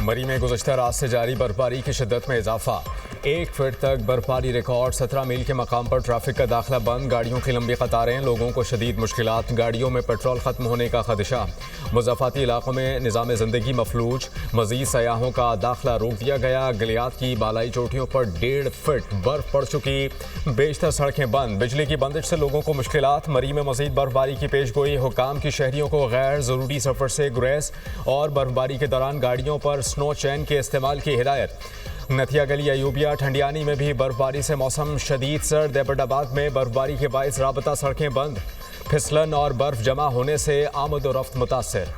मरी में गुज़श्ता रात से जारी बर्फबारी की शिद्दत में इजाफा। 1 फीट तक बर्फबारी रिकॉर्ड। 17 मील के मकाम पर ट्रैफिक का दाखिला बंद। गाड़ियों की लंबी कतारें, लोगों को शदीद मुश्किलात। गाड़ियों में पेट्रोल खत्म होने का खदशा। मुज़ाफ़ाती इलाकों में निज़ाम ज़िंदगी मफलूज। मज़ीद सयाहों का दाखिला रोक दिया गया। गलियात की बालाई चोटियों पर 1.5 फीट बर्फ पड़ चुकी। बेशतर सड़कें बंद। बिजली की बंदिश से लोगों को मुश्किलात। मरी में मज़ीद बर्फबारी की पेशगोई। हुकाम की शहरियों को गैर ज़रूरी सफ़र से गुरेज और बर्फबारी के दौरान गाड़ियों पर स्नो चैन के इस्तेमाल की हिदायत। नथिया गली अयूबिया ठंडियानी में भी बर्फबारी से मौसम शदीद सर्द। एबटाबाद में बर्फबारी के बाइस राबता सड़कें बंद। फिसलन और बर्फ जमा होने से आमद और रफ्त मुतासर।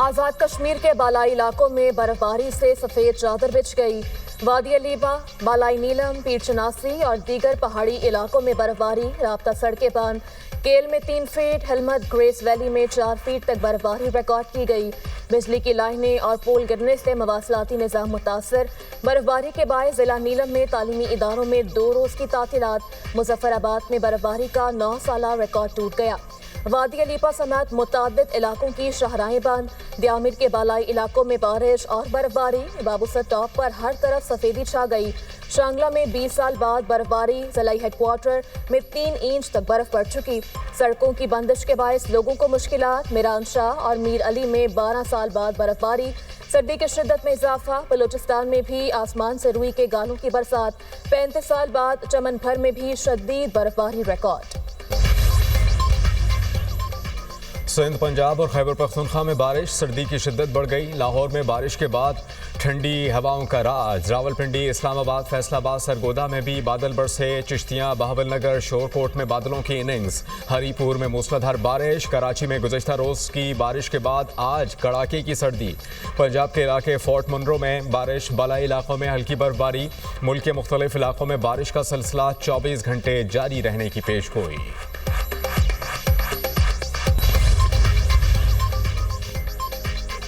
आज़ाद कश्मीर के बालाई इलाकों में बर्फबारी से सफ़ेद चादर बिछ गई। वादी अलीबा, बालाई नीलम, पीर चनासी और दीगर पहाड़ी इलाकों में बर्फबारी। राब्ता सड़कें बंद। केल में 3 फीट, हिलमत ग्रेस वैली में 4 फीट तक बर्फबारी रिकॉर्ड की गई। बिजली की लाइनें और पोल गिरने से मवासलाती निज़ाम मुतासर। बर्फबारी के बायस जिला नीलम में तालीमी इदारों में 2 रोज़ की तातीलात। मुजफ्फराबाद में बर्फबारी का 9 साला रिकॉर्ड टूट गया। वादी अलीपा समेत मुतादिद इलाकों की शाहराहें बंद। दियामिर के बालाई इलाकों में बारिश और बर्फबारी। बाबूसर टॉप पर हर तरफ सफेदी छा गई। शांगला में 20 साल बाद बर्फबारी। जिला हेडक्वार्टर में 3 इंच तक बर्फ पड़ चुकी। सड़कों की बंदिश के बायस लोगों को मुश्किलात। मीरान शाह और मीर अली में 12 साल बाद बर्फबारी। सर्दी की शिद्दत में इजाफा। बलूचिस्तान में भी आसमान से रुई के गालों की बरसात। 35 साल बाद चमन भर में भी शदीद बर्फबारी रिकॉर्ड। सिंध, पंजाब और खैबर पख्तूनख्वा में बारिश। सर्दी की शिद्दत बढ़ गई। लाहौर में बारिश के बाद ठंडी हवाओं का राज। रावलपिंडी, इस्लामाबाद, फैसलाबाद, सरगोदा में भी बादल बरसे। चिश्तियाँ, बहावलनगर, शोरकोट में बादलों की इनिंग्स। हरीपुर में मूसलाधार बारिश। कराची में गुज़श्ता रोज़ की बारिश के बाद आज कड़ाके की सर्दी। पंजाब के इलाके फोर्ट मुनरो में बारिश। बालाई इलाकों में हल्की बर्फबारी। मुल्क के मुख्तलिफ इलाकों में बारिश का सिलसिला 24 घंटे जारी रहने की पेशगोई।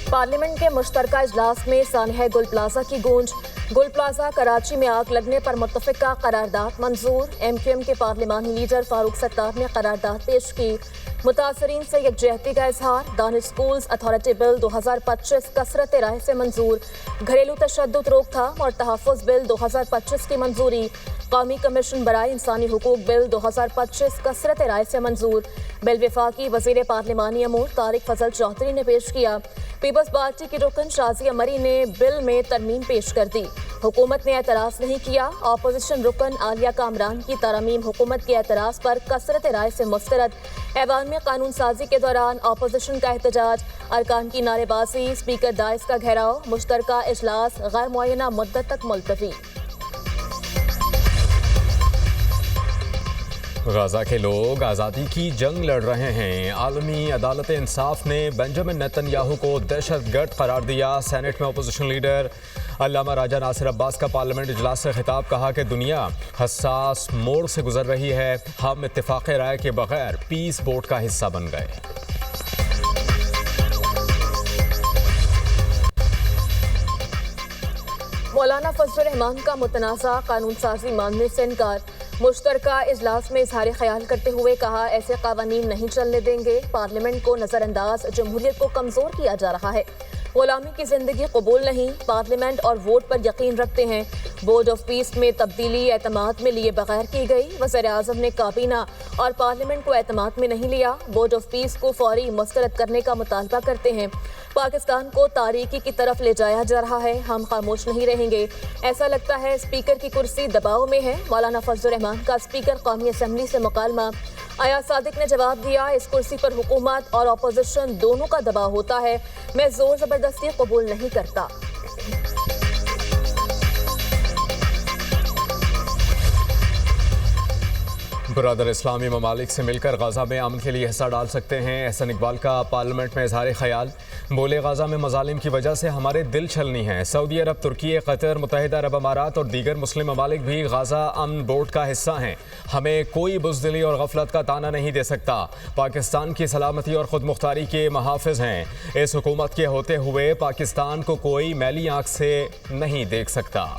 पार्लियामेंट के मुश्तरका इजलास में सानह गुल प्लाजा की गूंज। गुल प्लाजा कराची में आग लगने पर मुत्तफिका करारदाद मंजूर। MQM के पार्लिमानी लीडर फारूक सत्तार ने करारदाद पेश की। मुतासरीन से यकजहती का इजहार। दानिश स्कूल्स अथॉरिटी बिल 2025 कसरत राय से मंजूर। घरेलू तशद्दुद रोकथाम और तहफ़्फ़ुज़ बिल 2025 की मंजूरी। कौमी कमीशन बराए इंसानी हुकूक बिल 2025 कसरत राय से मंजूर। बिल वफाकी वज़ीर पार्लिमानी अमूर तारिक फजल चौधरी ने पेश किया। पीपल्स पार्टी की रुकन शाजिया मरी ने बिल में तरमीम पेश कर दी। हुकूमत ने एतराज़ नहीं किया। अपोजिशन रुकन आलिया कामरान की तरमीम हुकूमत के एतराज़ पर कसरत राय से मुस्तरद। ऐवान में कानून साजी के दौरान अपोजिशन का एहतजाज। अरकान की नारेबाजी। स्पीकर दाइस का घेराव। मुश्तरका इजलास गैर मुअय्यना मुद्दत तक मुलतवी। गाजा के लोग आज़ादी की जंग लड़ रहे हैं। आलमी अदालत इंसाफ ने बेंजामिन नेतन्याहू को दहशतगर्द करार दिया। सेनेट में अपोजिशन लीडर अल्लामा राजा नासिर अब्बास का पार्लियामेंट इजलास से खिताब। कहा कि दुनिया हसास मोड़ से गुजर रही है। हम इत्तेफाक राय के बगैर पीस बोर्ड का हिस्सा बन गए। मौलाना फजल रहमान का मुतनाज़ा कानून साजी मानने से इनकार। मुश्तरका इजलास में इजहार ख्याल करते हुए कहा, ऐसे कानून नहीं चलने देंगे। पार्लियामेंट को नज़रअंदाज जमहूरियत को कमज़ोर किया जा रहा है। गुलामी की जिंदगी कबूल नहीं। पार्लियामेंट और वोट पर यकीन रखते हैं। बोर्ड ऑफ पीस में तब्दीली एतमाद में लिए बगैर की गई। वज़ीर आज़म ने काबीना और पार्लियामेंट को एतमाद में नहीं लिया। बोर्ड ऑफ पीस को फौरी मुस्तरद करने का मुतालबा करते हैं। पाकिस्तान को तारीकी की तरफ ले जाया जा रहा है। हम खामोश नहीं रहेंगे। ऐसा लगता है स्पीकर की कुर्सी दबाव में है। मौलाना फजल रहमान का स्पीकर कौमी असम्बली से मुकालमा। अयाज सादिक ने जवाब दिया, इस कुर्सी पर हुकूमत और अपोजिशन दोनों का दबाव होता है। मैं जोर जबरदस्ती कबूल नहीं करता। ब्रदर इस्लामी ममालिक से मिलकर गाजा में अमन के लिए हिस्सा डाल सकते हैं। एहसन इकबाल का पार्लियामेंट में इजहार ख्याल। बोले, गाजा में मजालिम की वजह से हमारे दिल छलनी हैं। सऊदी अरब, तुर्की, कतर, मुत्तहिदा अरब अमारात और दीगर मुस्लिम ममालिक भी गाजा अमन बोर्ड का हिस्सा हैं। हमें कोई बुज़दिली और गफलत का ताना नहीं दे सकता। पाकिस्तान की सलामती और खुद मुख्तारी के महाफिज हैं। इस हुकूमत के होते हुए पाकिस्तान को कोई मैली आंख से नहीं देख सकता।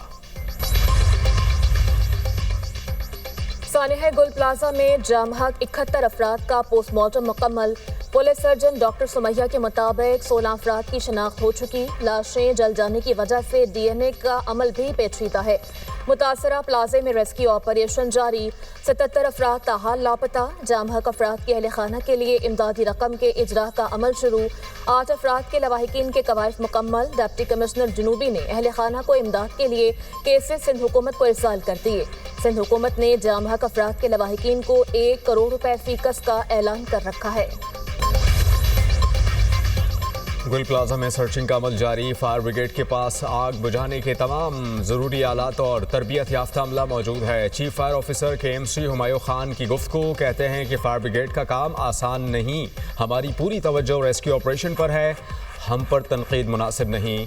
सानेह गुल प्लाजा में जामहक 71 अफराद का पोस्टमार्टम मुकम्मल। पुलिस सर्जन डॉक्टर सुमैया के मुताबिक 16 अफराद की शनाख्त हो चुकी। लाशें जल जाने की वजह से DNA का अमल भी पेचीदा है। मुतासरा प्लाजे में रेस्क्यू ऑपरेशन जारी। 77 अफराद ताहाल लापता। जामहक अफराद के अहल खाना के लिए इमदादी रकम के इजरा का अमल शुरू। 8 अफराद के लवाहिकीन के कवायद मुकम्मल। डिप्टी कमिश्नर जनूबी ने अहल खाना को इमदाद के लिए केसेस सिंध हुकूमत को इरसाल कर दिए। सिंध हुकूमत ने जामहक अफराद के लवाहिकीन को 1 करोड़ रुपए फीकस का ऐलान कर रखा है। गुल प्लाजा में सर्चिंग का अमल जारी। फायर ब्रिगेड के पास आग बुझाने के तमाम ज़रूरी आलात और तरबियत याफ्ता अमला मौजूद है। Chief fire officer KMC Humayun Khan की गुफ्तगू। कहते हैं कि फायर ब्रिगेड का काम आसान नहीं। हमारी पूरी तवज्जो रेस्क्यू ऑपरेशन पर है, हम पर तनकीद मुनासिब नहीं।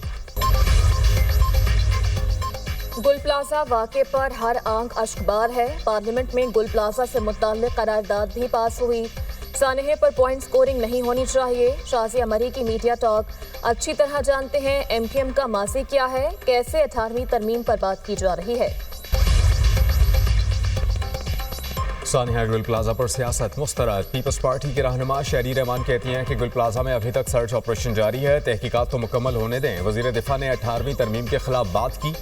गुल प्लाजा वाक़े पर हर आंख अश्कबार है। पार्लियामेंट में गुल प्लाजा से मुताल्लिक़ करारदाद भी पास हुई। सानेह पर पॉइंट स्कोरिंग नहीं होनी चाहिए। शाज़िया मरी की मीडिया टॉक। अच्छी तरह जानते हैं MQM का माजी क्या है, कैसे 18वीं तरमीम पर बात की जा रही है। सानिया गुल प्लाजा पर सियासत मुस्तरद। पीपल्स पार्टी के रहनुमा शहरी रहमान कहती हैं कि गुल प्लाजा में अभी तक सर्च ऑपरेशन जारी है, तहकीकात तो मुकम्मल होने दें। वज़ीर दिफा ने 18वीं तरमीम के खिलाफ बात की।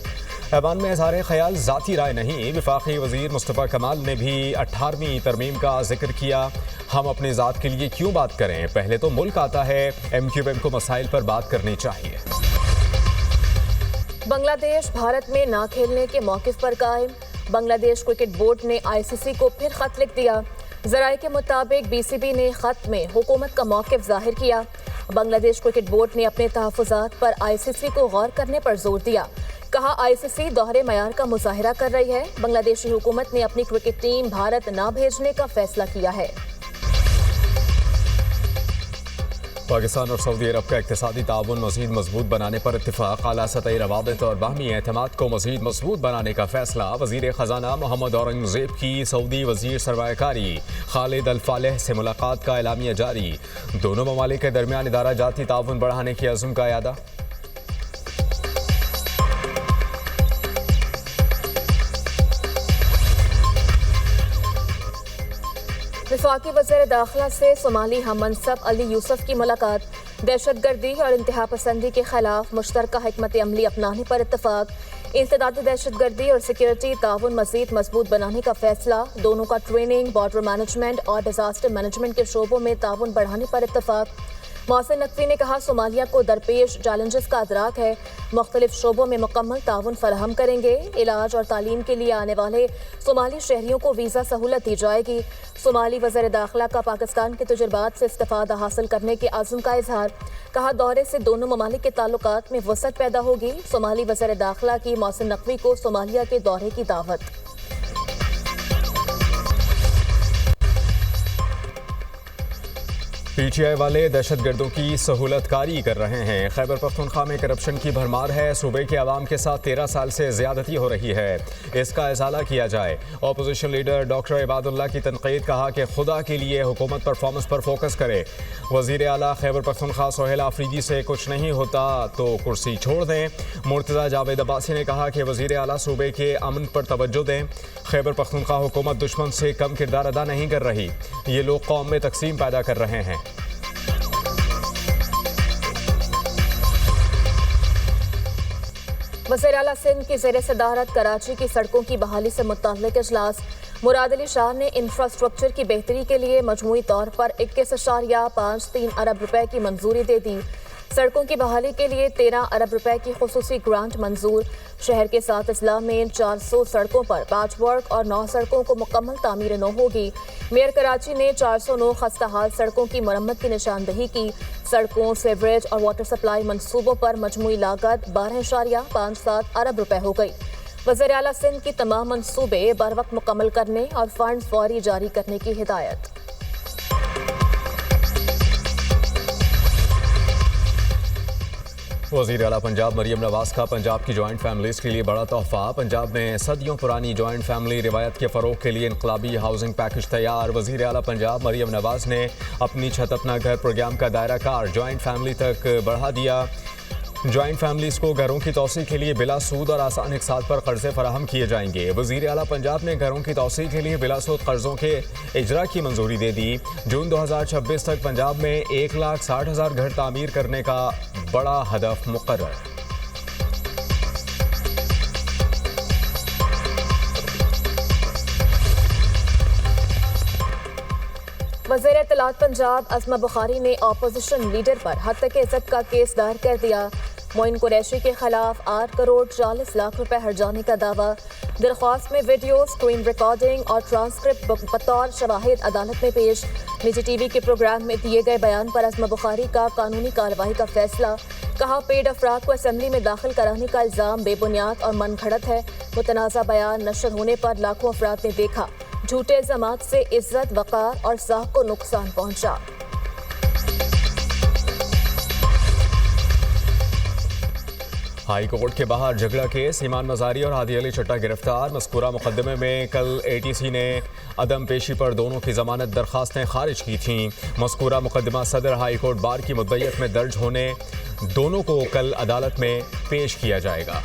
ऐवान में इज़हार ख्याल ज़ाती राय नहीं। वफाकी वज़ीर मुस्तफ़ा कमाल ने भी 18वीं तरमीम का जिक्र किया। हम अपनी ज़ात के लिए क्यों बात करें, पहले तो मुल्क आता है। MQM को मसाइल पर बात करनी चाहिए। बांग्लादेश भारत में ना खेलने के मौक़िफ़ पर कायम। बांग्लादेश क्रिकेट बोर्ड ने ICC को फिर खत लिख दिया। ज़राए के मुताबिक BCB ने खत में हुकूमत का मौक़िफ़ ज़ाहिर किया। बांग्लादेश क्रिकेट बोर्ड ने अपने तहफ़्फ़ुज़ात पर ICC को गौर करने पर जोर दिया। कहा ICC दोहरे मयार का मुज़ाहिरा कर रही है। बांग्लादेशी हुकूमत ने अपनी क्रिकेट टीम भारत ना भेजने का फैसला किया है। पाकिस्तान और सऊदी अरब का इक़्तिसादी ताउन मज़ीद मजबूत बनाने पर इत्तिफ़ाक़। आला सतही रवाबित और बाहमी एतमाद को मज़ीद मजबूत बनाने का फैसला। वज़ीर ख़ज़ाना मोहम्मद औरंगज़ेब की सऊदी वज़ीर सरमायाकारी खालिद अल फालेह से मुलाकात का एलामिया जारी। दोनों ममालिक के दरमियान इदारा जाती ताउन बढ़ाने के अज़्म का यादा। वफाकी वज़ीर दाखिला से सोमाली हम मनसब अली यूसुफ की मुलाकात। दहशतगर्दी और इंतहा पसंदी के खिलाफ मुश्तरका हिकमत अमली अपनाने पर इत्तफाक। इंसदादी दहशतगर्दी और सिक्योरिटी ताउन मज़ीद मजबूत बनाने का फैसला। दोनों का ट्रेनिंग, बॉर्डर मैनेजमेंट और डिजास्टर मैनेजमेंट के शोबों में ताउन बढ़ाने पर इत्तफाक। मोहसिन नकवी ने कहा सोमालिया को दरपेश चैलेंजेस का अदराक है, मुख्तलिफ शोबों में मुकम्मल ताउन फराहम करेंगे। इलाज और तालीम के लिए आने वाले सोमाली शहरियों को वीज़ा सहूलत दी जाएगी। सोमाली वज़ीर दाखिला का पाकिस्तान के तजुर्बात से इस्तिफ़ादा हासिल करने के आज़म का इजहार। कहा दौरे से दोनों ममालिक के ताल्लुकात में वसअत पैदा होगी। सोमाली वज़ीर दाखिला की मोहसिन नकवी को सोमालिया के दौरे की दावत। PTI वाले दहशतगर्दों की सहूलतकारी कर रहे हैं। खैबर पख्तूनख्वा में करप्शन की भरमार है। सूबे के अवाम के साथ 13 साल से ज़्यादती हो रही है, इसका इज़ाला किया जाए। अपोजिशन लीडर डॉक्टर इबादुल्लाह की तनकीद। कहा कि खुदा के लिए हुकूमत परफॉर्मेंस पर फोकस करे। वज़ीर आला खैबर पख्तूनख्वा सोहेल आफरीदी से कुछ नहीं होता तो कुर्सी छोड़ दें। मुर्तज़ा जावेद अब्बासी ने कहा कि वज़ीर आला सूबे के अमन पर तवज्जो दें। खैबर पख्तूनख्वा हुकूमत दुश्मन से कम किरदार अदा नहीं कर रही, ये लोग कौम में तकसीम पैदा कर रहे हैं। वज़ीर आला सिंध की ज़ेर सदारत कराची की सड़कों की बहाली से मुताल्लिक़ इजलास। मुराद अली शाह ने इंफ्रास्ट्रक्चर की बेहतरी के लिए मजमूई तौर पर 21.53 अरब रुपए की मंजूरी दे दी। सड़कों की बहाली के लिए 13 अरब रुपए की खुसूसी ग्रांट मंजूर। शहर के 7 अजला में 400 सड़कों पर पैच वर्क और 9 सड़कों को मुकम्मल तामीर नौ होगी। मेयर कराची ने 409 खस्ता हाल सड़कों की मरम्मत की निशानदही की। सड़कों, सीवरेज और वाटर सप्लाई मंसूबों पर मजमूई लागत 12.57 अरब रुपए हो गई। वज़ीर आला सिंध की तमाम मंसूबे बर वक्त मुकम्मल करने और फंड फौरी जारी करने की हिदायत। वज़ीर आला पंजाब मरियम नवाज का पंजाब की जॉइंट फैमिलीज़ के लिए बड़ा तोहफा। पंजाब में सदियों पुरानी जॉइंट फैमिली रिवायत के फ़रोग के लिए इनकलाबी हाउसिंग पैकेज तैयार। वज़ीर आला पंजाब मरियम नवाज ने अपनी छत अपना घर प्रोग्राम का दायरा कार जॉइंट फैमिली तक बढ़ा दिया। जॉइंट फैमिलीज को घरों की तोसी के लिए बिला सूद और आसान इकसात पर कर्जे फराहम किए जाएंगे। वज़ीर आला पंजाब ने घरों की तोसी के लिए बिला सूद कर्जों के इजरा की मंजूरी दे दी। जून 2026 तक पंजाब में 1,60,000 घर तामीर करने का बड़ा हदफ मुकर्रर। वज़ीर इत्तलात पंजाब अस्मा बुखारी ने अपोजिशन लीडर पर हत्या के इज्जत का केस दायर कर दिया। मोइन कुरैशी के खिलाफ 8 करोड़ 40 लाख रुपए हर्जाने का दावा। दरख्वास्त में वीडियो, स्क्रीन रिकॉर्डिंग और ट्रांसक्रिप्ट बतौर शवाहिद अदालत में पेश। निजी टीवी के प्रोग्राम में दिए गए बयान पर अस्मा बुखारी का कानूनी कार्रवाई का फैसला। कहा, पेड अफराद को असम्बली में दाखिल कराने का इल्ज़ाम बेबुनियाद और मनगढ़ंत है। मुतनाज़ा बयान नशर होने पर लाखों अफराद ने देखा झूठे इल्ज़ामात से इज्जत, वक़ार और साख को नुकसान पहुंचा। हाई कोर्ट के बाहर झगड़ा केस, ईमान मजारी और हादी अली चट्टा गिरफ्तार। मज़कूरा मुकदमे में कल ATC ने अदम पेशी पर दोनों की जमानत दरखास्तें खारिज की थीं। मज़कूरा मुकदमा सदर हाई कोर्ट बार की मुद्दइयत में दर्ज होने दोनों को कल अदालत में पेश किया जाएगा।